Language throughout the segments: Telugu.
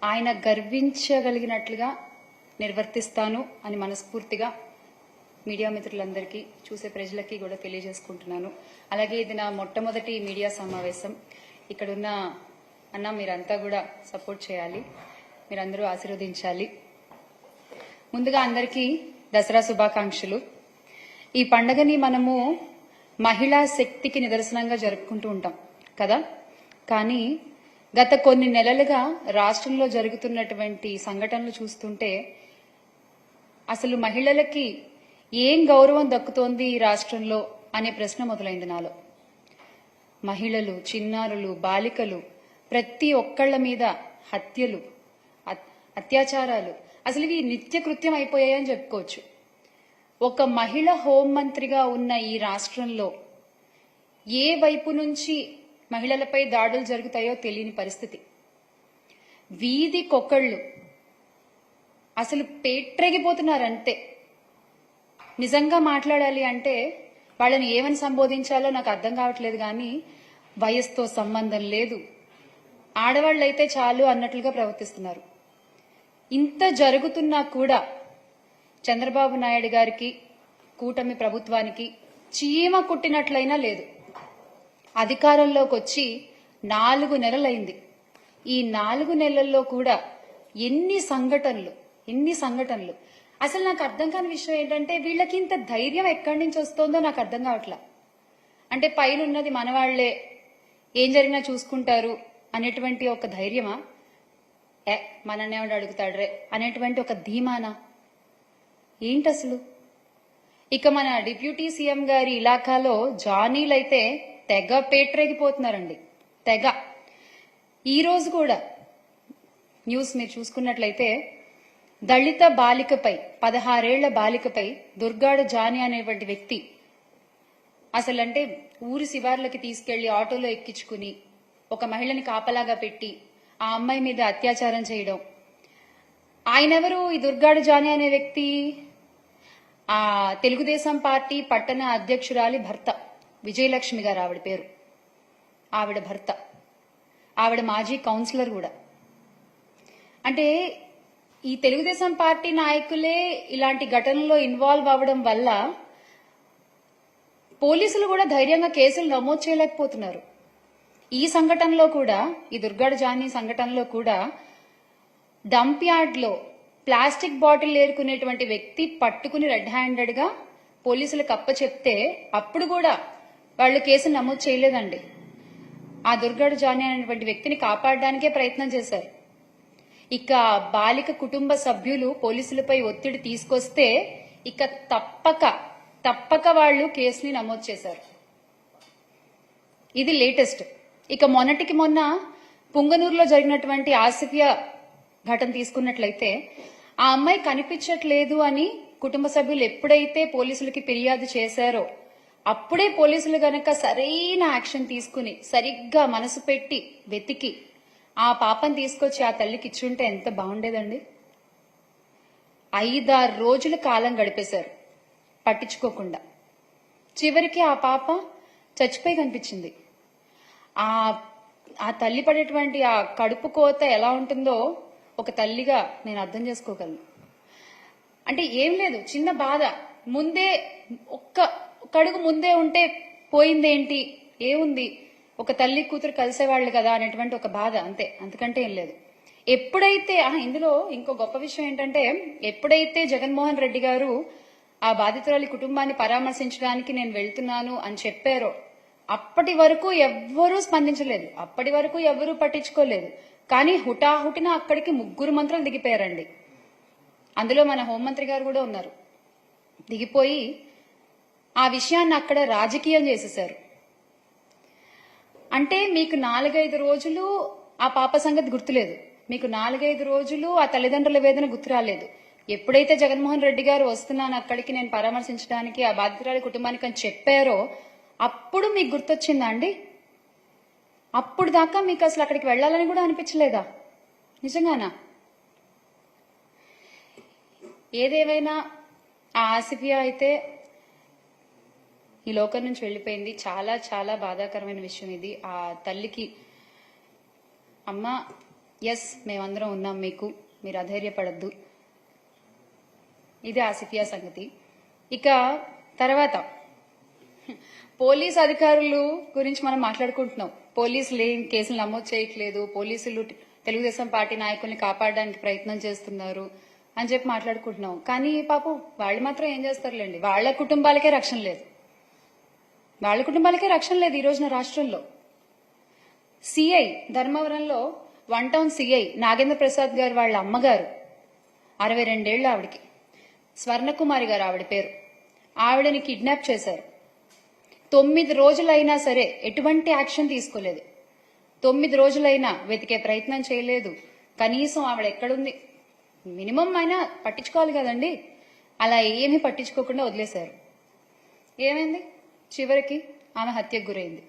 ఆయన గర్వించగలిగినట్లుగా నిర్వర్తిస్తాను అని మనస్ఫూర్తిగా మీడియా మిత్రులందరికీ చూసే ప్రజలకి కూడా తెలియజేసుకుంటున్నాను. అలాగే ఇది నా మొట్టమొదటి మీడియా సమావేశం. ఇక్కడున్న అన్న మీరంతా కూడా సపోర్ట్ చేయాలి, మీరందరూ ఆశీర్వదించాలి. ముందుగా అందరికీ దసరా శుభాకాంక్షలు. ఈ పండుగని మనము మహిళా శక్తికి నిదర్శనంగా జరుపుకుంటూ ఉంటాం కదా. కానీ గత కొన్ని నెలలుగా రాష్ట్రంలో జరుగుతున్నటువంటి సంఘటనలు చూస్తుంటే అసలు మహిళలకి ఏం గౌరవం దక్కుతోంది ఈ రాష్ట్రంలో అనే ప్రశ్న మొదలైంది నాలో. మహిళలు, చిన్నారులు, బాలికలు ప్రతి ఒక్కళ్ల మీద హత్యలు, అత్యాచారాలు అసలు ఇవి నిత్యకృత్యం అయిపోయాయని చెప్పుకోవచ్చు. ఒక మహిళ హోంమంత్రిగా ఉన్న ఈ రాష్ట్రంలో ఏ వైపు నుంచి మహిళలపై దాడులు జరుగుతాయో తెలియని పరిస్థితి. వీధికొకళ్ళు అసలు పేట్రెగిపోతున్నారంతే. నిజంగా మాట్లాడాలి అంటే వాళ్ళని ఏమని సంబోధించాలో నాకు అర్థం కావట్లేదు. కానీ వయసుతో సంబంధం లేదు, ఆడవాళ్ళైతే చాలు అన్నట్లుగా ప్రవర్తిస్తున్నారు. ఇంత జరుగుతున్నా కూడా చంద్రబాబు నాయుడు గారికి, కూటమి ప్రభుత్వానికి చీమ కుట్టినట్లయినా లేదు. అధికారంలోకి వచ్చి 4 నెలలైంది. ఈ 4 నెలల్లో కూడా ఎన్ని సంఘటనలు. అసలు నాకు అర్థం కాని విషయం ఏంటంటే వీళ్ళకి ఇంత ధైర్యం ఎక్కడి నుంచి వస్తుందో నాకు అర్థం కావట్లా. అంటే పైన ఉన్నది మనవాళ్లే, ఏం జరిగినా చూసుకుంటారు అనేటువంటి ఒక ధైర్యమా, మనన్నేవాడు అడుగుతాడ్రే అనేటువంటి ఒక ధీమానా ఏంటి అసలు? ఇక మన డిప్యూటీ సీఎం గారి ఇలాకాలో జానీలైతే తెగ పేట్రేగిపోతున్నారండి, తెగ. ఈ రోజు కూడా న్యూస్ మీరు చూసుకున్నట్లయితే దళిత బాలికపై, 16 ఏళ్ల బాలికపై దుర్గాడ జానీ అనేటువంటి వ్యక్తి అసలంటే ఊరి శివార్లకి తీసుకెళ్లి ఆటోలో ఎక్కించుకుని ఒక మహిళని కాపలాగా పెట్టి ఆ అమ్మాయి మీద అత్యాచారం చేయడం. ఆయనెవరు? ఈ దుర్గాడ జానీ అనే వ్యక్తి ఆ తెలుగుదేశం పార్టీ పట్టణ అధ్యక్షురాలి భర్త, విజయలక్ష్మి గారు ఆవిడ పేరు. ఆవిడ భర్త, ఆవిడ మాజీ కౌన్సిలర్ కూడా. అంటే ఈ తెలుగుదేశం పార్టీ నాయకులే ఇలాంటి ఘటనలో ఇన్వాల్వ్ అవ్వడం వల్ల పోలీసులు కూడా ధైర్యంగా కేసులు నమోదు చేయలేకపోతున్నారు. ఈ సంఘటనలో కూడా, ఈ దుర్గాడ జానీ సంఘటనలో కూడా డంప్ యార్డ్ లో ప్లాస్టిక్ బాటిల్ ఏరుకునేటువంటి వ్యక్తి పట్టుకుని రెడ్ హ్యాండెడ్ గా పోలీసులకు అప్పచెప్తే అప్పుడు కూడా వాళ్ళు కేసు నమోదు చేయలేదండి. ఆ దుర్గాడ జానీ అనేటువంటి వ్యక్తిని కాపాడడానికే ప్రయత్నం చేశారు. ఇక బాలిక కుటుంబ సభ్యులు పోలీసులపై ఒత్తిడి తీసుకొస్తే ఇక తప్పక వాళ్ళు కేసుని నమోదు చేశారు. ఇది లేటెస్ట్. ఇక మొన్నటికి మొన్న పుంగనూరులో జరిగినటువంటి ఆసిఫియా ఘటన తీసుకున్నట్లయితే ఆ అమ్మాయి కనిపించట్లేదు అని కుటుంబ సభ్యులు ఎప్పుడైతే పోలీసులకి ఫిర్యాదు చేశారో అప్పుడే పోలీసులు గనక సరైన యాక్షన్ తీసుకుని సరిగ్గా మనసు పెట్టి వెతికి ఆ పాపని తీసుకొచ్చి ఆ తల్లికి ఇచ్చుంటే ఎంత బాగుండేదండి. 5-6 రోజుల కాలం గడిపేశారు పట్టించుకోకుండా. చివరికి ఆ పాప చచ్చిపోయి కనిపించింది. ఆ తల్లి పడేటువంటి ఆ కడుపు కోత ఎలా ఉంటుందో ఒక తల్లిగా నేను అర్థం చేసుకోగలను. అంటే ఏం లేదు, చిన్న బాధ. ముందే ఒక్క అడుగు ముందే ఉంటే పోయిందేంటి, ఏముంది, ఒక తల్లి కూతురు కలిసేవాళ్లు కదా అనేటువంటి ఒక బాధ, అంతే, అంతకంటే ఏం లేదు. ఎప్పుడైతే ఇందులో ఇంకో గొప్ప విషయం ఏంటంటే ఎప్పుడైతే జగన్మోహన్ రెడ్డి గారు ఆ బాధితురాలి కుటుంబాన్ని పరామర్శించడానికి నేను వెళ్తున్నాను అని చెప్పారో అప్పటి వరకు ఎవ్వరూ స్పందించలేదు, అప్పటి వరకు ఎవ్వరూ పట్టించుకోలేదు. కానీ హుటాహుటిన అక్కడికి 3 మంత్రులు దిగిపోయారండి. అందులో మన హోంమంత్రి గారు కూడా ఉన్నారు. దిగిపోయి ఆ విషయాన్ని అక్కడ రాజకీయం చేసేశారు. అంటే మీకు 4-5 రోజులు ఆ పాప సంగతి గుర్తులేదు, మీకు 4-5 రోజులు ఆ తల్లిదండ్రుల వేదన గుర్తు రాలేదు. ఎప్పుడైతే జగన్మోహన్ రెడ్డి గారు వస్తున్నాను అక్కడికి నేను పరామర్శించడానికి ఆ బాధితురాలి కుటుంబానికి అని చెప్పారో అప్పుడు మీకు గుర్తొచ్చిందా అండి? అప్పుడు దాకా మీకు అసలు అక్కడికి వెళ్లాలని కూడా అనిపించలేదా? నిజంగానా? ఏదేమైనా ఆ ఆసిఫియా అయితే ఈ లోకం నుంచి వెళ్లిపోయింది. చాలా చాలా బాధాకరమైన విషయం ఇది. ఆ తల్లికి, అమ్మ ఎస్, మేమందరం ఉన్నాం మీకు, మీరు అధైర్యపడద్దు. ఇదే ఆసిఫియా సంగతి. ఇక తర్వాత పోలీస్ అధికారులు గురించి మనం మాట్లాడుకుంటున్నాం. పోలీసులు ఏం కేసులు నమోదు చేయట్లేదు, పోలీసులు తెలుగుదేశం పార్టీ నాయకుల్ని కాపాడడానికి ప్రయత్నం చేస్తున్నారు అని చెప్పి మాట్లాడుకుంటున్నాం. కానీ పాపం వాళ్ళు మాత్రం ఏం చేస్తారులేండి, వాళ్ళ కుటుంబాలకే రక్షణ లేదు. వాళ్ళ కుటుంబాలకే రక్షణ లేదు ఈ రోజున రాష్ట్రంలో. సిఐ ధర్మవరంలో 1 టౌన్ సిఐ నాగేంద్ర ప్రసాద్ గారు వాళ్ళ అమ్మగారు, 62 ఏళ్లు ఆవిడికి, స్వర్ణకుమారి గారు ఆవిడ పేరు, ఆవిడని కిడ్నాప్ చేశారు. 9 రోజులైనా సరే ఎటువంటి యాక్షన్ తీసుకోలేదు. 9 రోజులైనా వెతికే ప్రయత్నం చేయలేదు. కనీసం ఆవిడ ఎక్కడుంది మినిమం అయినా పట్టించుకోవాలి కదండి. అలా ఏమీ పట్టించుకోకుండా వదిలేశారు. ఏమైంది? చివరికి ఆమె హత్యకు గురైంది.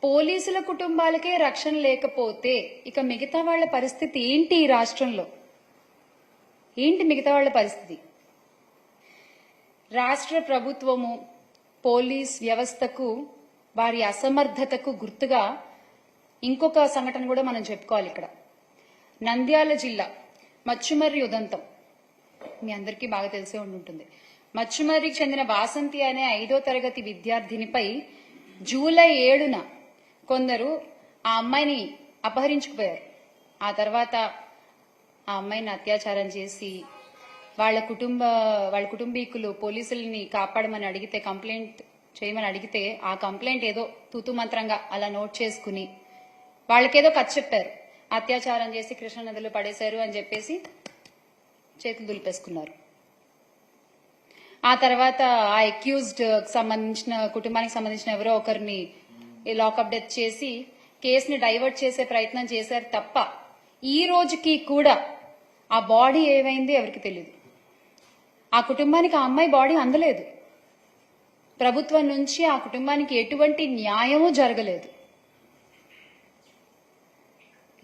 పోలీసుల కుటుంబాలకే రక్షణ లేకపోతే ఇక మిగతా వాళ్ల పరిస్థితి ఏంటి ఈ రాష్ట్రంలో? ఏంటి మిగతా వాళ్ల పరిస్థితి? రాష్ట్ర ప్రభుత్వము పోలీస్ వ్యవస్థకు వారి అసమర్థతకు గుర్తుగా ఇంకొక సంఘటన కూడా మనం చెప్పుకోవాలి. ఇక్కడ నంద్యాల జిల్లా మచ్చుమర్రి ఉదంతం మీ అందరికీ బాగా తెలిసే ఉంటుంది. మచ్చుమర్రికి చెందిన వాసంతి అనే 5వ తరగతి విద్యార్థినిపై జూలై 7న కొందరు ఆ అమ్మాయిని అపహరించుకుపోయారు. ఆ తర్వాత ఆ అమ్మాయిని అత్యాచారం చేసి వాళ్ళ కుటుంబీకులు పోలీసుల్ని కాపాడమని అడిగితే, కంప్లైంట్ చేయమని అడిగితే, ఆ కంప్లైంట్ ఏదో తూతు మంత్రంగా అలా నోట్ చేసుకుని వాళ్ళకేదో కథ చెప్పారు. అత్యాచారం చేసి కృష్ణానదిలో పడేశారు అని చెప్పేసి చేతులు దులిపేసుకున్నారు. ఆ తర్వాత ఆ అక్యూజ్డ్ సంబంధించిన కుటుంబానికి సంబంధించిన ఎవరో ఒకరిని లాకప్ డెత్ చేసి కేసుని డైవర్ట్ చేసే ప్రయత్నం చేశారు తప్ప ఈ రోజుకి కూడా ఆ బాడీ ఏమైంది ఎవరికి తెలియదు. ఆ కుటుంబానికి ఆ అమ్మాయి బాడీ అందలేదు. ప్రభుత్వం నుంచి ఆ కుటుంబానికి ఎటువంటి న్యాయమూ జరగలేదు.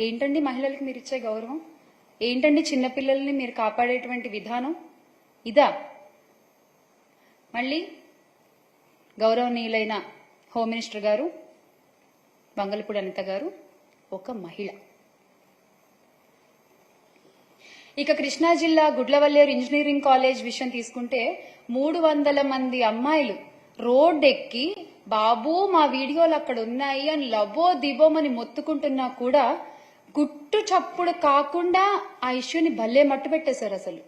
ఏంటండి మహిళలకు మీరు ఇచ్చే గౌరవం? ఏంటండి చిన్నపిల్లల్ని మీరు కాపాడేటువంటి విధానం? ఇదా? మళ్ళీ గౌరవనీయులైన హోమ్ మినిస్టర్ గారు వంగలపూడి అనిత గారు ఒక మహిళ. ఇక కృష్ణా జిల్లా గుడ్లవల్లేరు ఇంజనీరింగ్ కాలేజ్ విషయం తీసుకుంటే 300 మంది అమ్మాయిలు రోడ్డెక్కి బాబు మా వీడియోలు అక్కడ ఉన్నాయి అని లబో దిబోమని మొత్తుకుంటున్నా కూడా గుట్టు చప్పుడు కాకుండా ఆ ఇష్యూని భలే మట్టు పెట్టేశారు అసలు.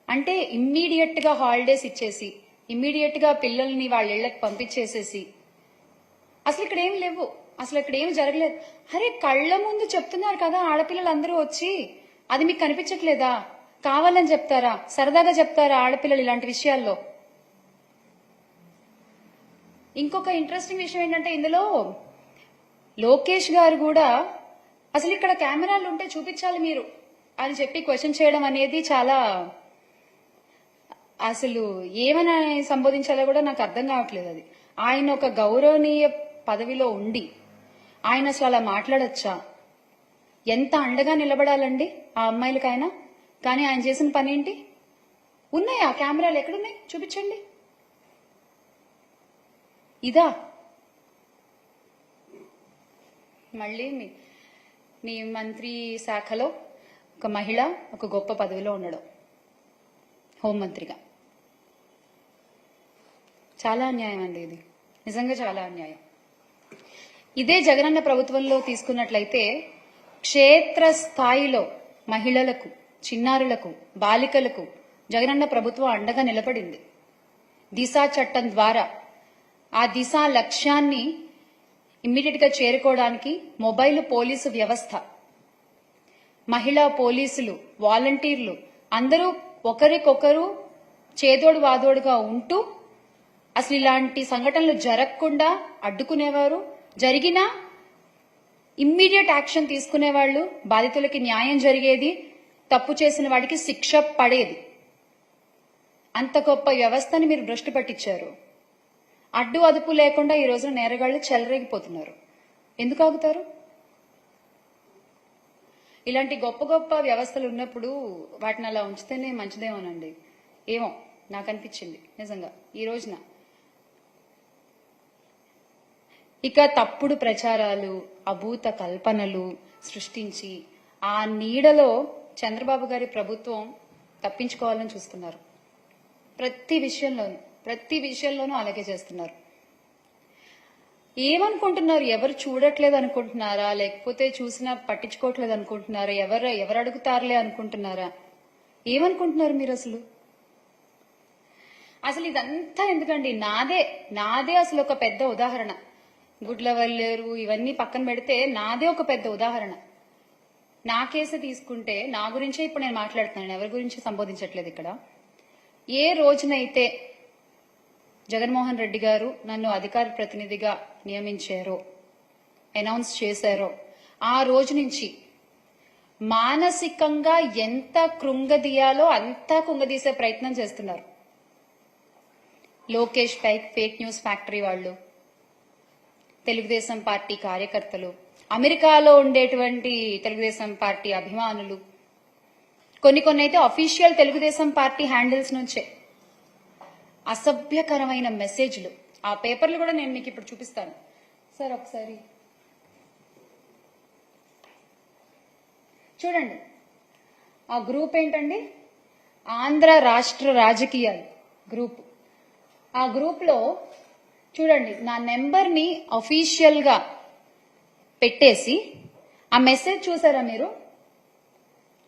అంటే ఇమ్మీడియట్ గా హాలిడేస్ ఇచ్చేసి, ఇమ్మీడియట్ గా పిల్లల్ని వాళ్ళ ఇళ్లకు పంపించేసేసి, అసలు ఇక్కడ ఏం లేవు, అసలు ఇక్కడ ఏమి జరగలేదు. అరే కళ్ళ ముందు చెప్తున్నారు కదా ఆడపిల్లలందరూ వచ్చి, అది మీకు కనిపించట్లేదా? కావాలని చెప్తారా? సరదాగా చెప్తారా ఆడపిల్లలు ఇలాంటి విషయాల్లో? ఇంకొక ఇంట్రెస్టింగ్ విషయం ఏంటంటే ఇందులో లోకేష్ గారు కూడా అసలు ఇక్కడ కెమెరాలు ఉంటే చూపించాలి మీరు అని చెప్పి క్వశ్చన్ చేయడం అనేది చాలా, అసలు ఏమని సంబోధించాలో కూడా నాకు అర్థం కావట్లేదు. అది ఆయన ఒక గౌరవనీయ పదవిలో ఉండి ఆయన అసలు అలా మాట్లాడొచ్చా? ఎంత అండగా నిలబడాలండి ఆ అమ్మాయిలకైనా. కానీ ఆయన చేసిన పని ఏంటి? ఉన్నాయా కెమెరాలు? ఎక్కడున్నాయి? చూపించండి. ఇదా? మళ్ళీ మీ మంత్రి శాఖలో ఒక మహిళ ఒక గొప్ప పదవిలో ఉండడం, హోంమంత్రిగా. చాలా అన్యాయం అండి ఇది, నిజంగా చాలా అన్యాయం. ఇదే జగనన్న ప్రభుత్వంలో తీసుకున్నట్లయితే క్షేత్ర స్థాయిలో మహిళలకు, చిన్నారులకు, బాలికలకు జగనన్న ప్రభుత్వం అండగా నిలబడింది. దిశ చట్టం ద్వారా ఆ దిశ లక్ష్యాన్ని ఇమ్మీడియట్ గా చేరుకోవడానికి మొబైల్ పోలీసు వ్యవస్థ, మహిళా పోలీసులు, వాలంటీర్లు అందరూ ఒకరికొకరు చేదోడు వాదోడుగా ఉంటూ అసలు ఇలాంటి సంఘటనలు జరగకుండా అడ్డుకునేవారు. జరిగినా ఇమ్మీడియట్ యాక్షన్ తీసుకునేవాళ్లు, బాధితులకి న్యాయం జరిగేది, తప్పు చేసిన వాడికి శిక్ష పడేది. అంత గొప్ప వ్యవస్థని మీరు భ్రష్టు పట్టించారు. అడ్డు అదుపు లేకుండా ఈ రోజున నేరగాళ్లు చెలరేగిపోతున్నారు. ఎందుకు ఆగుతారు? ఇలాంటి గొప్ప గొప్ప వ్యవస్థలు ఉన్నప్పుడు వాటిని అలా ఉంచితేనే మంచిదేమోనండి. ఏమో నాకు అనిపించింది నిజంగా ఈ రోజున. ఇక తప్పుడు ప్రచారాలు, అభూత కల్పనలు సృష్టించి ఆ నీడలో చంద్రబాబు గారి ప్రభుత్వం తప్పించుకోవాలని చూస్తున్నారు. ప్రతి విషయంలోనూ అలాగే చేస్తున్నారు. ఏమనుకుంటున్నారు? ఎవరు చూడట్లేదు అనుకుంటున్నారా? లేకపోతే చూసినా పట్టించుకోవట్లేదు అనుకుంటున్నారా? ఎవరు అడుగుతారులే అనుకుంటున్నారా? ఏమనుకుంటున్నారు మీరు అసలు ఇదంతా ఎందుకండి? నాదే అసలు ఒక పెద్ద ఉదాహరణ. గుడ్లవల్లేరు ఇవన్నీ పక్కన పెడితే నాదే ఒక పెద్ద ఉదాహరణ. నా కేసు తీసుకుంటే నా గురించే ఇప్పుడు నేను మాట్లాడుతున్నాను, ఎవరి గురించి సంబోధించట్లేదు ఇక్కడ. ఏ రోజునైతే జగన్మోహన్ రెడ్డి గారు నన్ను అధికార ప్రతినిధిగా నియమించారో, అనౌన్స్ చేశారో, ఆ రోజు నుంచి మానసికంగా ఎంత కృంగదీయాలో అంతా కుంగదీసే ప్రయత్నం చేస్తున్నారు. లోకేష్ ఫేక్ న్యూస్ ఫ్యాక్టరీ వాళ్ళు, తెలుగుదేశం పార్టీ కార్యకర్తలు, అమెరికాలో ఉండేటువంటి తెలుగుదేశం పార్టీ అభిమానులు, కొన్ని అయితే అఫీషియల్ తెలుగుదేశం పార్టీ హ్యాండిల్స్ నుంచే అసభ్యకరమైన మెసేజ్లు. ఆ పేపర్లు కూడా నేను మీకు ఇప్పుడు చూపిస్తాను సార్, ఒకసారి చూడండి. ఆ గ్రూప్ ఏంటండి? ఆంధ్ర రాష్ట్ర రాజకీయాలు గ్రూప్. ఆ గ్రూప్ లో చూడండి, నా నెంబర్ని అఫీషియల్ గా పెట్టేసి ఆ మెసేజ్ చూసారా మీరు?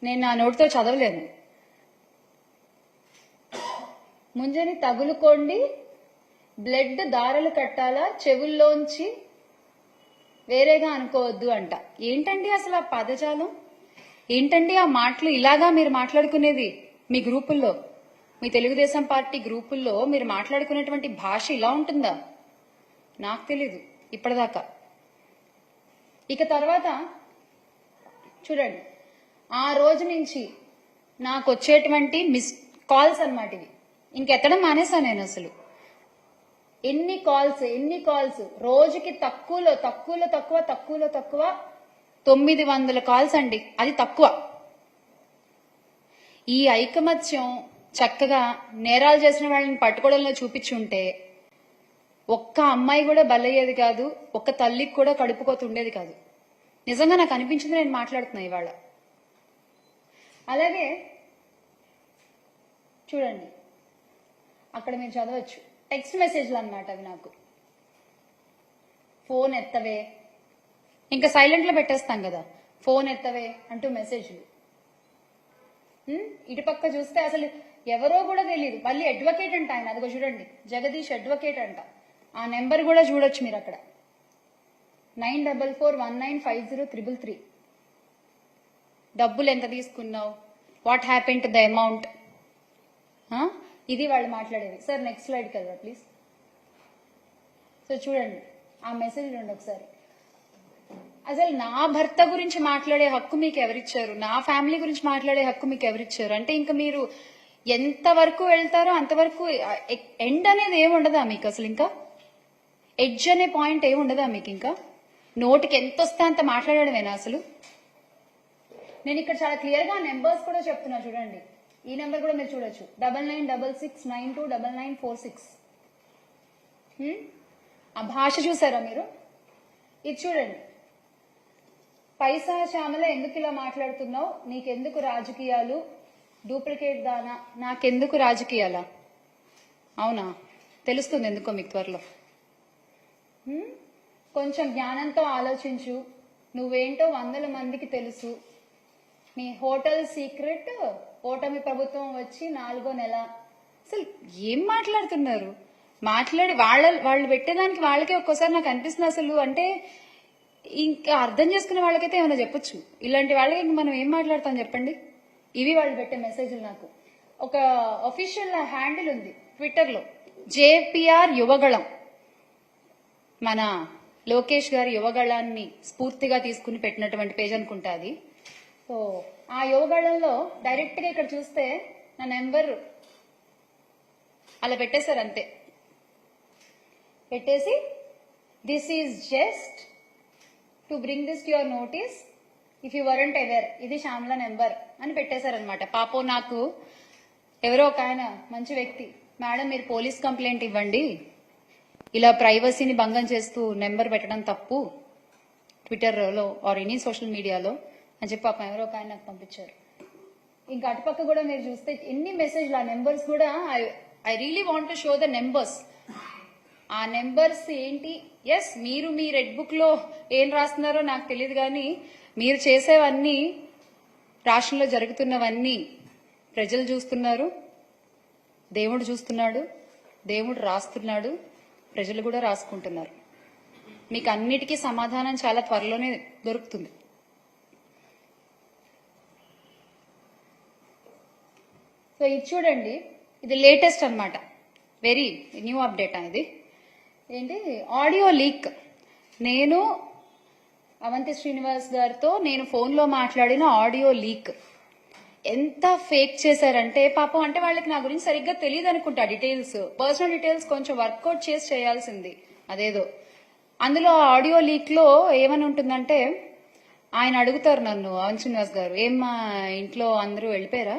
నేను నా నోటితో చదవలేను. ముంజని తగులుకోండి, బ్లడ్ దారలు కట్టాలా, చెవుల్లోంచి వేరేగా అనుకోవద్దు అంట. ఏంటండి అసలు ఆ పదజాలం? ఏంటండి ఆ మాటలు? ఇలాగా మీరు మాట్లాడుకునేది మీ గ్రూపుల్లో, మీ తెలుగుదేశం పార్టీ గ్రూపుల్లో మీరు మాట్లాడుకునేటువంటి భాష ఇలా ఉంటుందా? నాకు తెలీదు ఇప్పటిదాకా. ఇక తర్వాత చూడండి, ఆ రోజు నుంచి నాకు వచ్చేటువంటి మిస్ కాల్స్ అన్నమాట ఇవి. ఇంకెత్తడం మానేసా నేను అసలు. ఎన్ని కాల్స్ రోజుకి తక్కువలో తక్కువ 900 కాల్స్ అండి. అది తక్కువ. ఈ ఐకమత్యం చక్కగా నేరాలు చేసిన వాళ్ళని పట్టుకోవడంలో చూపించుంటే ఒక్క అమ్మాయి కూడా బలయ్యేది కాదు, ఒక్క తల్లికి కూడా కడుపుకోతుండేది కాదు. నిజంగా నాకు అనిపించింది నేను మాట్లాడుతున్నా ఇవాళ. అలాగే చూడండి, అక్కడ మీరు చదవచ్చు, టెక్స్ట్ మెసేజ్లు అన్నమాట అవి. నాకు ఫోన్ ఎత్తవే, ఇంకా సైలెంట్ లో పెట్టేస్తాం కదా, ఫోన్ ఎత్తవే అంటూ మెసేజ్లు. ఇటుపక్క చూస్తే అసలు ఎవరో కూడా తెలియదు. మళ్ళీ అడ్వకేట్ అంట ఆయన, అదిగో చూడండి, జగదీష్ అడ్వకేట్ అంట. ఆ నెంబర్ కూడా చూడొచ్చు మీరు అక్కడ, 9441950333. డబ్బులు ఎంత తీసుకున్నావు, what happen to the amount, ఇది వాళ్ళు మాట్లాడేది. సార్ నెక్స్ట్ స్లైడ్కి వెళ్దా ప్లీజ్. సో చూడండి ఆ మెసేజ్ రండి ఒకసారి. అసలు నా భర్త గురించి మాట్లాడే హక్కు మీకు ఎవరిచ్చారు? నా ఫ్యామిలీ గురించి మాట్లాడే హక్కు మీకు ఎవరిచ్చారు? అంటే ఇంకా మీరు ఎంతవరకు వెళ్తారో అంతవరకు. ఎండ్ అనేది ఏముండదా మీకు అసలు? ఇంకా ఎడ్జ్ అనే పాయింట్ ఏముండదా మీకు? ఇంకా నోటికి ఎంత వస్తే అంత మాట్లాడడమేనా అసలు? నేను ఇక్కడ చాలా క్లియర్ గా నెంబర్స్ కూడా చెప్తున్నా చూడండి. ఈ నెంబర్ కూడా మీరు చూడొచ్చు, 9966929946. ఆ భాష చూసారా మీరు? ఇది చూడండి, పైసా శ్యామల ఎందుకు ఇలా మాట్లాడుతున్నావు, నీకెందుకు రాజకీయాలు, డూప్లికేట్ దానా, నాకెందుకు రాజకీయాలా? అవునా, తెలుస్తుంది ఎందుకో మీకు త్వరలో. కొంచెం జ్ఞానంతో ఆలోచించు, నువ్వేంటో 100 మందికి తెలుసు. నీ హోటల్ సీక్రెట్ ఓటమి ప్రభుత్వం వచ్చి 4వ నెల. అసలు ఏం మాట్లాడుతున్నారు? వాళ్ళు పెట్టేదానికి వాళ్ళకే ఒక్కోసారి నాకు అనిపిస్తుంది అసలు. అంటే ఇంకా అర్థం చేసుకునే వాళ్ళకైతే ఏమైనా చెప్పొచ్చు, ఇలాంటి వాళ్ళకి ఇంక మనం ఏం మాట్లాడతాం చెప్పండి? ఇవి వాళ్ళు పెట్టే మెసేజ్లు. నాకు ఒక అఫీషియల్ హ్యాండిల్ ఉంది ట్విట్టర్లో, జేపీఆర్ యువగళం. మన లోకేష్ గారి యువగళాన్ని స్ఫూర్తిగా తీసుకుని పెట్టినటువంటి పేజ్ అనుకుంటా అది. సో ఆ యువగళంలో డైరెక్ట్ గా ఇక్కడ చూస్తే నా నెంబర్ అలా పెట్టేశారు అంతే. పెట్టేసి this is just to bring this to your notice if you weren't aware, ఇది శ్యామల నెంబర్ అని పెట్టేశారనమాట. పాపం నాకు ఎవరో ఒక ఆయన మంచి వ్యక్తి, మేడం మీరు పోలీస్ కంప్లైంట్ ఇవ్వండి, ఇలా ప్రైవసీని భంగం చేస్తూ నెంబర్ పెట్టడం తప్పు ట్విట్టర్లో ఆర్ ఎనీ సోషల్ మీడియాలో అని చెప్పి పాపం ఎవరో ఒక ఆయన నాకు పంపించారు. ఇంకా అటుపక్క కూడా మీరు చూస్తే ఎన్ని మెసేజ్లు, ఆ నెంబర్స్ కూడా I really want to show the numbers. ఆ నెంబర్స్ ఏంటి? ఎస్, మీరు మీ రెడ్ బుక్ లో ఏం రాస్తున్నారో నాకు తెలియదు, కానీ మీరు చేసేవన్నీ, రాష్ట్రంలో జరుగుతున్నవన్నీ ప్రజలు చూస్తున్నారు, దేవుడు చూస్తున్నాడు, దేవుడు రాస్తున్నాడు, ప్రజలు కూడా రాసుకుంటున్నారు. మీకు అన్నిటికీ సమాధానం చాలా త్వరలోనే దొరుకుతుంది. సో ఇది చూడండి, ఇది లేటెస్ట్ అన్నమాట, వెరీ న్యూ అప్డేట్ అనేది. ఏంటి? Audio leak. నేను అవంతి శ్రీనివాస్ గారితో నేను ఫోన్లో మాట్లాడిన ఆడియో లీక్. ఎంత ఫేక్ చేశారంటే పాపం, అంటే వాళ్ళకి నా గురించి సరిగ్గా తెలియదు అనుకుంటా, డీటెయిల్స్, పర్సనల్ డీటెయిల్స్ కొంచెం వర్కౌట్ చేసి చేయాల్సింది అదేదో. అందులో ఆడియో లీక్ లో ఏమని ఉంటుందంటే, ఆయన అడుగుతారు నన్ను, అవంతి శ్రీనివాస్ గారు, ఏం మా ఇంట్లో అందరూ వెళ్ళిపోయారా,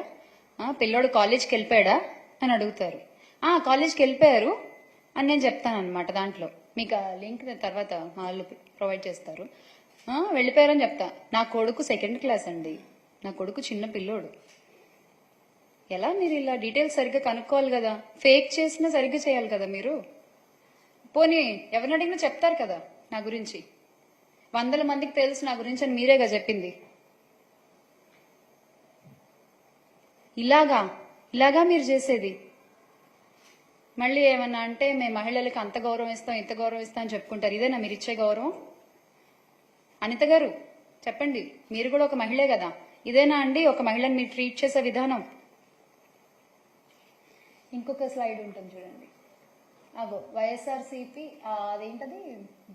పిల్లోడు కాలేజ్కి వెళ్ళిపోయాడా అని అడుగుతారు. కాలేజ్కి వెళ్ళిపోయారు అని నేను చెప్తాను అనమాట. దాంట్లో మీకు ఆ లింక్ తర్వాత వాళ్ళు ప్రొవైడ్ చేస్తారు. వెళ్ళిపోయారని చెప్తా. నా కొడుకు 2nd క్లాస్ అండి, నా కొడుకు చిన్న పిల్లోడు. ఎలా మీరు ఇలా డీటెయిల్స్ సరిగ్గా కనుక్కోవాలి కదా, ఫేక్ చేసినా సరిగ్గా చేయాలి కదా మీరు. పోనీ ఎవరిని అడిగినా చెప్తారు కదా నా గురించి, 100 మందికి తెలుసు నా గురించి అని మీరేగా చెప్పింది. ఇలాగా మీరు చేసేది. మళ్ళీ ఏమన్నా అంటే మేము మహిళలకు అంత గౌరవం ఇస్తాం, ఇంత గౌరవం ఇస్తాం అని చెప్పుకుంటారు. ఇదేనా మీరు ఇచ్చే గౌరవం? అనిత గారు చెప్పండి, మీరు కూడా ఒక మహిళే కదా, ఇదేనా అండి ఒక మహిళని మీరు ట్రీట్ చేసే విధానం? ఇంకొక స్లైడ్ ఉంటుంది చూడండి, అగో వైఎస్ఆర్సీపీ, అదేంటది,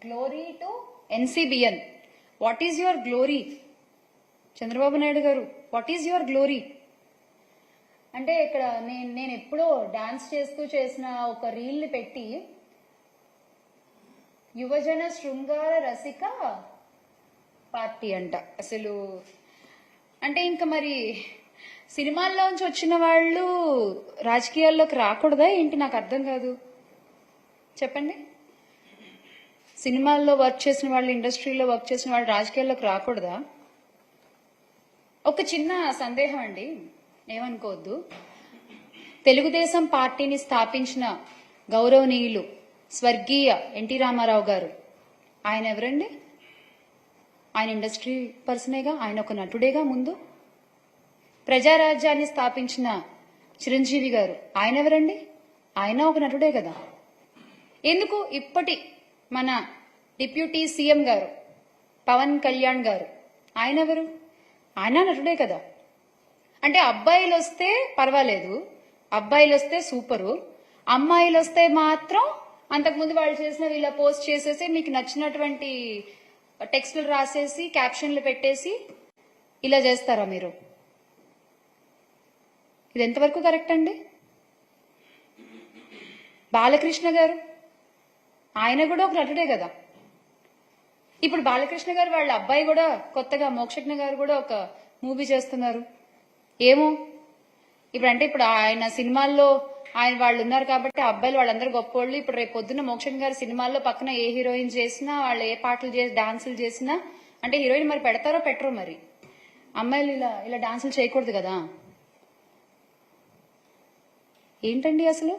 glory to ఎన్సీబిఎన్. What is your glory? Chandrababu Naidu గారు, వాట్ ఈజ్ యువర్ గ్లోరీ? అంటే ఇక్కడ నేను ఎప్పుడో డాన్స్ చేస్తూ చేసిన ఒక రీల్ని పెట్టి, యువజన శృంగార రసిక పార్టీ అంట. అసలు అంటే ఇంకా మరి సినిమాల్లోంచి వచ్చిన వాళ్ళు రాజకీయాల్లోకి రాకూడదా ఏంటి? నాకు అర్థం కాదు, చెప్పండి. సినిమాల్లో వర్క్ చేసిన వాళ్ళు, ఇండస్ట్రీలో వర్క్ చేసిన వాళ్ళు రాజకీయాల్లోకి రాకూడదా? ఒక చిన్న సందేహం అండి, ఏమనుకోవద్దు. తెలుగుదేశం పార్టీని స్థాపించిన గౌరవనీయులు స్వర్గీయ ఎన్టీ రామారావు గారు, ఆయన ఎవరండి? ఆయన ఇండస్ట్రీ పర్సనేగా, ఆయన ఒక నటుడేగా ముందు. ప్రజారాజ్యాన్ని స్థాపించిన చిరంజీవి గారు, ఆయన ఎవరండి? ఆయన ఒక నటుడే కదా. ఎందుకు ఇప్పటి మన డిప్యూటీ సీఎం గారు పవన్ కళ్యాణ్ గారు, ఆయన ఎవరు? ఆయన నటుడే కదా. అంటే అబ్బాయిలు వస్తే పర్వాలేదు, అబ్బాయిలు వస్తే సూపరు, అమ్మాయిలు వస్తే మాత్రం అంతకుముందు వాళ్ళు చేసిన ఇలా పోస్ట్ చేసేసి మీకు నచ్చినటువంటి టెక్స్టులు రాసేసి క్యాప్షన్లు పెట్టేసి ఇలా చేస్తారా మీరు? ఇది ఎంతవరకు కరెక్ట్ అండి? బాలకృష్ణ గారు, ఆయన కూడా ఒక నటుడే కదా. ఇప్పుడు బాలకృష్ణ గారు వాళ్ళ అబ్బాయి కూడా కొత్తగా మోక్షజ్ఞ గారు కూడా ఒక మూవీ చేస్తున్నారు. ఏమో ఇప్పుడు ఆయన సినిమాల్లో ఆయన వాళ్ళు ఉన్నారు కాబట్టి అబ్బాయిలు వాళ్ళందరూ గొప్పోళ్ళు. ఇప్పుడు రేపు పొద్దున్న మోక్షజ్ఞ గారి సినిమాల్లో పక్కన ఏ హీరోయిన్ చేసినా, వాళ్ళు ఏ పాటలు చేసి డాన్సులు చేసినా, అంటే హీరోయిన్ మరి పెడతారో పెట్టరో, మరి అమ్మాయిలు ఇలా డాన్సులు చేయకూడదు కదా. ఏంటండి అసలు?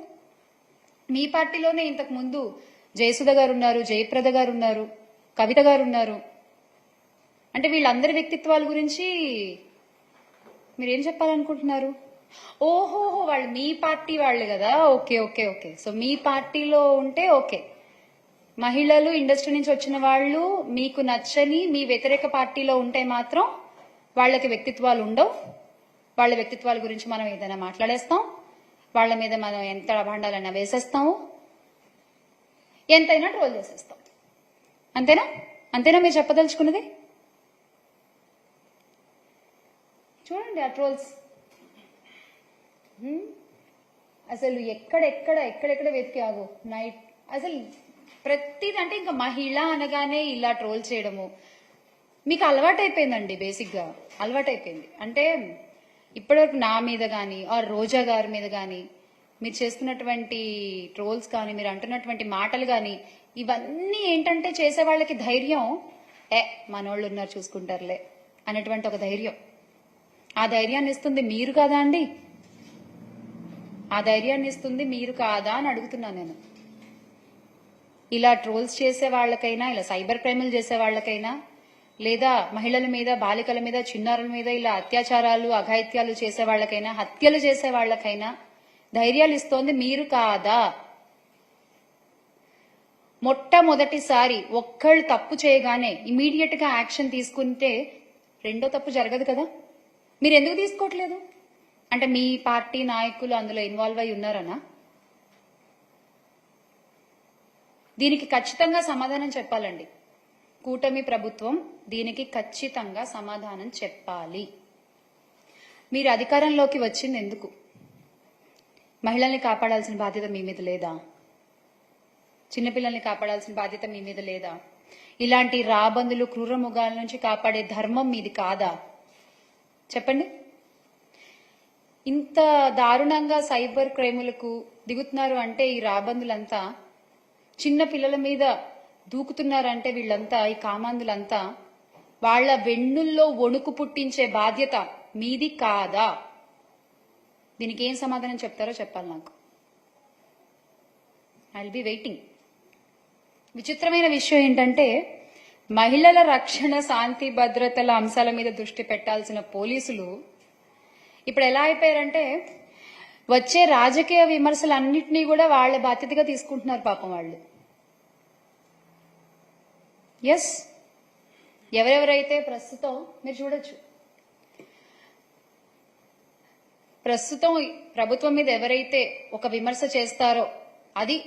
మీ పార్టీలోనే ఇంతకు ముందు జయసుధ గారు ఉన్నారు, జయప్రద గారు ఉన్నారు, కవిత గారు ఉన్నారు. అంటే వీళ్ళందరి వ్యక్తిత్వాల గురించి మీరేం చెప్పాలనుకుంటున్నారు? ఓహోహో, వాళ్ళు మీ పార్టీ వాళ్ళు కదా. Okay okay okay. సో మీ పార్టీలో ఉంటే ఓకే. మహిళలు, ఇండస్ట్రీ నుంచి వచ్చిన వాళ్ళు మీకు నచ్చని మీ వ్యతిరేక పార్టీలో ఉంటే మాత్రం వాళ్ళకి వ్యక్తిత్వాలు ఉండవు. వాళ్ళ వ్యక్తిత్వాల గురించి మనం ఏదైనా మాట్లాడేస్తాం, వాళ్ళ మీద మనం ఎంత అభాండాలైనా వేసేస్తాము, ఎంతైనా ట్రోల్ చేసేస్తాం. అంతేనా మీరు చెప్పదలుచుకున్నది? చూడండి ఆ ట్రోల్స్. అసలు ఎక్కడెక్కడ వెతికి ఆగు నైట్. అసలు ప్రతిది అంటే ఇంకా మహిళ అనగానే ఇలా ట్రోల్ చేయడము మీకు అలవాటైపోయిందండి. బేసిక్గా అలవాటైపోయింది. అంటే ఇప్పటివరకు నా మీద కానీ ఆర్ రోజా గారి మీద కానీ మీరు చేస్తున్నటువంటి ట్రోల్స్ కానీ, మీరు అంటున్నటువంటి మాటలు కానీ, ఇవన్నీ ఏంటంటే చేసే వాళ్ళకి ధైర్యం, మనోళ్ళు ఉన్నారు చూసుకుంటారులే, అనేటువంటి ఒక ధైర్యం. ఆ ధైర్యాన్ని ఇస్తుంది మీరు కాదా అండి? ఆ ధైర్యాన్ని ఇస్తుంది మీరు కాదా అని అడుగుతున్నాను నేను. ఇలా ట్రోల్స్ చేసే వాళ్ళకైనా, ఇలా సైబర్ క్రైములు చేసే వాళ్ళకైనా, లేదా మహిళల మీద, బాలికల మీద, చిన్నారుల మీద ఇలా అత్యాచారాలు, అఘాయిత్యాలు చేసే వాళ్ళకైనా, హత్యలు చేసే వాళ్ళకైనా ధైర్యాలు ఇస్తోంది మీరు కాదా? మొట్టమొదటిసారి ఒక్కళ్ళు తప్పు చేయగానే ఇమీడియట్ గా యాక్షన్ తీసుకుంటే రెండో తప్పు జరగదు కదా? మీరు ఎందుకు తీసుకోవట్లేదు? అంటే మీ పార్టీ నాయకులు అందులో ఇన్వాల్వ్ అయి ఉన్నారనా? దీనికి ఖచ్చితంగా సమాధానం చెప్పాలండి. కూటమి ప్రభుత్వం దీనికి ఖచ్చితంగా సమాధానం చెప్పాలి. మీరు అధికారంలోకి వచ్చింది ఎందుకు? మహిళల్ని కాపాడాల్సిన బాధ్యత మీ మీద లేదా? చిన్నపిల్లల్ని కాపాడాల్సిన బాధ్యత మీ మీద లేదా? ఇలాంటి రాబందులు, క్రూర మృగాల నుంచి కాపాడే ధర్మం మీది కాదా? చెప్పండి. ఇంత దారుణంగా సైబర్ క్రైములకు దిగుతున్నారు అంటే ఈ రాబందులంతా, చిన్న పిల్లల మీద దూకుతున్నారంటే వీళ్ళంతా, ఈ కామాందులంతా వాళ్ల వెన్నుల్లో వణుకు పుట్టించే బాధ్యత మీది కాదా? దీనికి ఏం సమాధానం చెప్తారో చెప్పాలి నాకు. I will be waiting. విచిత్రమైన విషయం ఏంటంటే, మహిళల రక్షణ, శాంతి భద్రతల అంశాల మీద దృష్టి పెట్టాల్సిన పోలీసులు ఇప్పుడు ఎలా అయిపోయారంటే, వచ్చే రాజకీయ విమర్శలన్నింటినీ కూడా వాళ్ల బాధ్యతగా తీసుకుంటున్నారు పాపం వాళ్ళు. ఎస్, ఎవరెవరైతే ప్రస్తుతం మీరు చూడొచ్చు, ప్రస్తుతం ప్రభుత్వం మీద ఎవరైతే ఒక విమర్శ చేస్తారో అది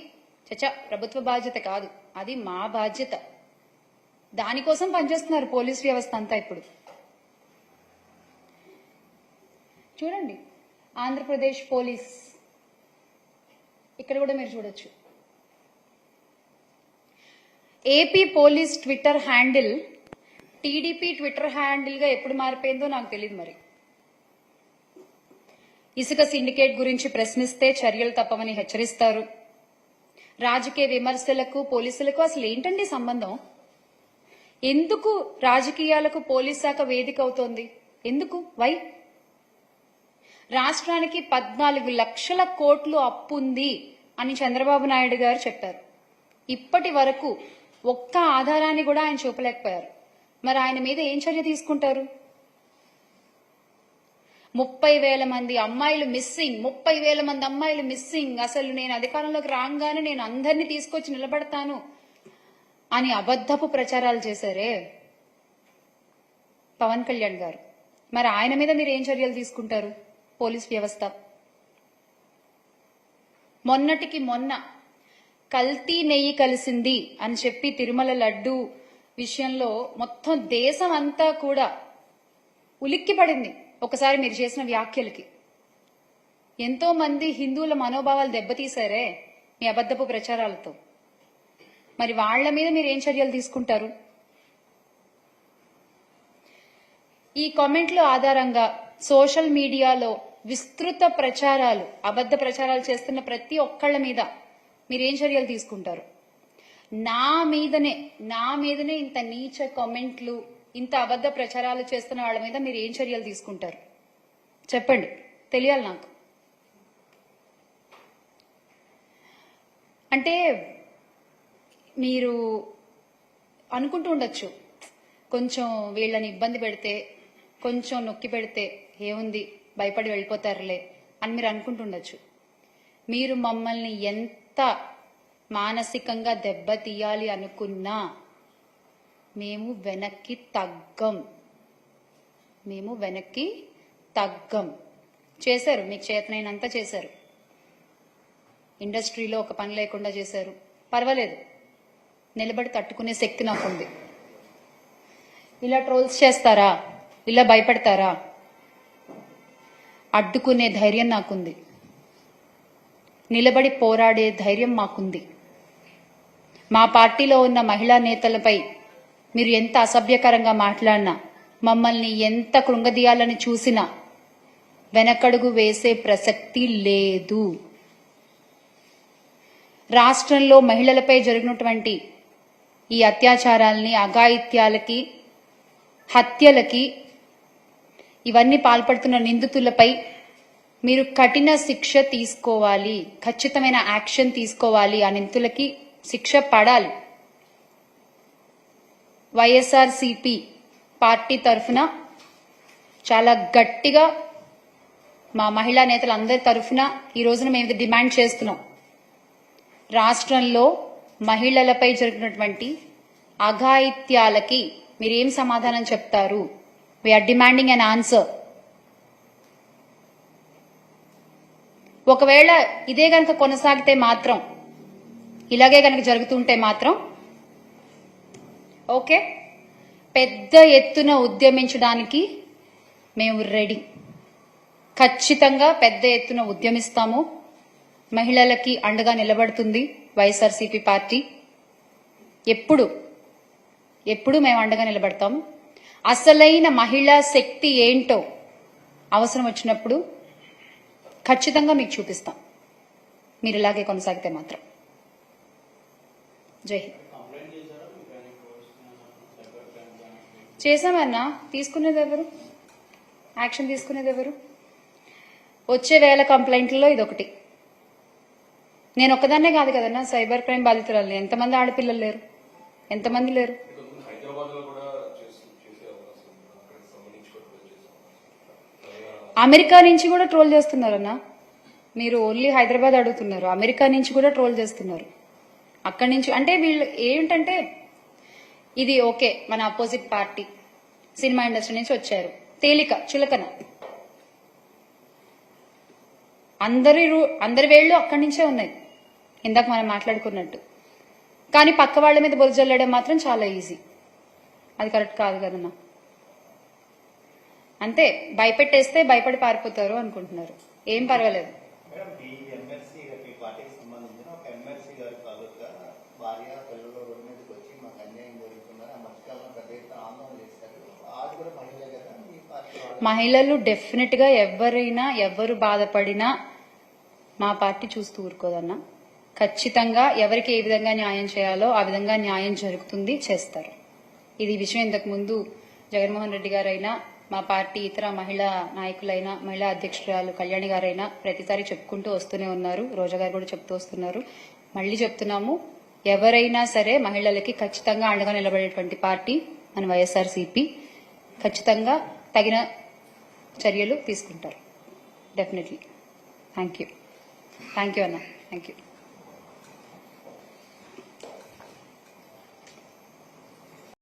చచ్చా ప్రభుత్వ బాధ్యత కాదు, అది మా బాధ్యత. దానికోసం పనిచేస్తున్నారు పోలీస్ వ్యవస్థ అంతా. ఇప్పుడు చూడండి, ఆంధ్రప్రదేశ్ పోలీస్ ఇక్కడ కూడా మీరు చూడొచ్చు. AP police Twitter handle TDP Twitter handle గా ఎప్పుడు మారిపోయిందో నాకు తెలియదు. మరి ఇసుక సిండికేట్ గురించి ప్రశ్నిస్తే చర్యలు తప్పవని హెచ్చరిస్తారు. రాజకీయ విమర్శలకు పోలీసులకు అసలు ఏంటండి సంబంధం? ఎందుకు రాజకీయాలకు పోలీస్ శాఖ వేదిక అవుతోంది? ఎందుకు? వై? రాష్ట్రానికి 14 లక్షల కోట్లు అప్పుంది అని చంద్రబాబు నాయుడు గారు చెప్పారు. ఇప్పటి వరకు ఒక్క ఆధారాన్ని కూడా ఆయన చూపలేకపోయారు. మరి ఆయన మీద ఏం చర్య తీసుకుంటారు? 30,000 మంది అమ్మాయిలు మిస్సింగ్, 30,000 మంది అమ్మాయిలు మిస్సింగ్. అసలు నేను అధికారంలోకి రాగానే నేను అందరినీ తీసుకొచ్చి నిలబడతాను అని అబద్ధపు ప్రచారాలు చేశారే పవన్ కళ్యాణ్ గారు. మరి ఆయన మీద మీరు ఏం చర్యలు తీసుకుంటారు? పోలీస్ వ్యవస్థ మొన్నటికి మొన్న కల్తీ నెయ్యి కలిసింది అని చెప్పి తిరుమల లడ్డు విషయంలో మొత్తం దేశం అంతా కూడా ఉలిక్కిపడింది ఒకసారి మీరు చేసిన వ్యాఖ్యలకి. ఎంతో మంది హిందువుల మనోభావాలు దెబ్బతీశారే మీ అబద్ధపు ప్రచారాలతో. మరి వాళ్ల మీద మీరు ఏం చర్యలు తీసుకుంటారు? ఈ కామెంట్ల ఆధారంగా సోషల్ మీడియాలో విస్తృత ప్రచారాలు, అబద్ధ ప్రచారాలు చేస్తున్న ప్రతి ఒక్కళ్ళ మీద మీరేం చర్యలు తీసుకుంటారు? నా మీదనే ఇంత నీచ కామెంట్లు, ఇంత అబద్ధ ప్రచారాలు చేస్తున్న వాళ్ళ మీద మీరు ఏం చర్యలు తీసుకుంటారు? చెప్పండి, తెలియాలి నాకు. అంటే మీరు అనుకుంటూ ఉండొచ్చు, కొంచెం వీళ్ళని ఇబ్బంది పెడితే, కొంచెం నొక్కి పెడితే ఏముంది, భయపడి వెళ్ళిపోతారులే అని మీరు అనుకుంటుండొచ్చు. మీరు మమ్మల్ని ఎంత మానసికంగా దెబ్బతీయాలి అనుకున్నా మేము వెనక్కి తగ్గం. చేశారు, మీకు చేతనైనంత చేశారు. ఇండస్ట్రీలో ఒక పని లేకుండా చేశారు, పర్వాలేదు, నిలబడి తట్టుకునే శక్తి నాకుంది. ఇలా ట్రోల్స్ చేస్తారా, ఇలా భయపడతారా, అడ్డుకునే ధైర్యం నాకుంది, నిలబడి పోరాడే ధైర్యం మాకుంది. మా పార్టీలో ఉన్న మహిళా నేతలపై మీరు ఎంత అసభ్యకరంగా మాట్లాడినా, మమ్మల్ని ఎంత కృంగదీయాలని చూసినా వెనకడుగు వేసే ప్రసక్తి లేదు. రాష్ట్రంలో మహిళలపై జరిగినటువంటి ఈ అత్యాచారాల్ని, అఘాయిత్యాలకి, హత్యలకి ఇవన్నీ పాల్పడుతున్న నిందితులపై మీరు కఠిన శిక్ష తీసుకోవాలి, ఖచ్చితమైన యాక్షన్ తీసుకోవాలి. ఆ నిందితులకి శిక్ష పడాలి. వైఎస్ఆర్సీపీ పార్టీ తరఫున చాలా గట్టిగా మా మహిళా నేతలందరి తరఫున ఈ రోజున మేము డిమాండ్ చేస్తున్నాం. రాష్ట్రంలో మహిళలపై జరిగినటువంటి అఘాయిత్యాలకి మీరేం సమాధానం చెప్తారు? We are demanding an answer. ఒకవేళ ఇదే గనక కొనసాగితే మాత్రం, ఇలాగే గనక జరుగుతుంటే మాత్రం ఓకే, పెద్ద ఎత్తున ఉద్యమించడానికి మేము రెడీ. ఖచ్చితంగా పెద్ద ఎత్తున ఉద్యమిస్తాము. మహిళలకి అండగా నిలబడుతుంది వైఎస్ఆర్సీపీ పార్టీ. ఎప్పుడు మేము అండగా నిలబడతాము. అసలైన మహిళా శక్తి ఏంటో అవసరం వచ్చినప్పుడు ఖచ్చితంగా మీకు చూపిస్తాం, మీరు ఇలాగే కొనసాగితే మాత్రం. జై హింద్. చేశామన్నా, తీసుకునేది ఎవరు? యాక్షన్ తీసుకునేది ఎవరు? వచ్చే 1000 కంప్లైంట్లలో ఇదొకటి. నేను ఒక్కదాన్నే కాదు కదన్నా సైబర్ క్రైమ్ బాధితురాలు. ఎంతమంది ఆడపిల్లలు లేరు? ఎంతమంది లేరు? అమెరికా నుంచి కూడా ట్రోల్ చేస్తున్నారన్నా. మీరు ఓన్లీ హైదరాబాద్ అడుగుతున్నారు, అమెరికా నుంచి కూడా ట్రోల్ చేస్తున్నారు. అక్కడి నుంచి అంటే వీళ్ళు ఏంటంటే, ఇది ఓకే మన అపోజిట్ పార్టీ సినిమా ఇండస్ట్రీ నుంచి వచ్చారు, తేలిక చులకన, అందరి వేళ్లు అక్కడి నుంచే ఉన్నాయి, ఇందాక మనం మాట్లాడుకున్నట్టు. కానీ పక్క వాళ్ళ మీద బొజ్జు జల్లడం మాత్రం చాలా ఈజీ. అది కరెక్ట్ కాదు కదన్నా. అంతే, భయపెట్టేస్తే భయపడి పారిపోతారు అనుకుంటున్నారు. ఏం పర్వాలేదు. మహిళలు డెఫినెట్ గా ఎవరు బాధపడినా మా పార్టీ చూస్తూ ఊరుకోదన్నా. ఖచ్చితంగా ఎవరికి ఏ విధంగా న్యాయం చేయాలో ఆ విధంగా న్యాయం జరుగుతుంది, చేస్తారు. ఇది విషయం ఇంతకు ముందు జగన్మోహన్ రెడ్డి గారైనా, మా పార్టీ ఇతర మహిళా నాయకులైనా, మహిళా అధ్యక్షురాలు కళ్యాణి గారైనా ప్రతిసారి చెప్పుకుంటూ వస్తూనే ఉన్నారు. రోజా గారు కూడా చెప్తూ వస్తున్నారు. మళ్లీ చెప్తున్నాము, ఎవరైనా సరే మహిళలకి ఖచ్చితంగా అండగా నిలబడేటువంటి పార్టీ మన వైఎస్ఆర్సీపీ. ఖచ్చితంగా తగిన చర్యలు తీసుకుంటారు. డెఫినెట్లీ. థ్యాంక్ యూ అన్న. Thank you.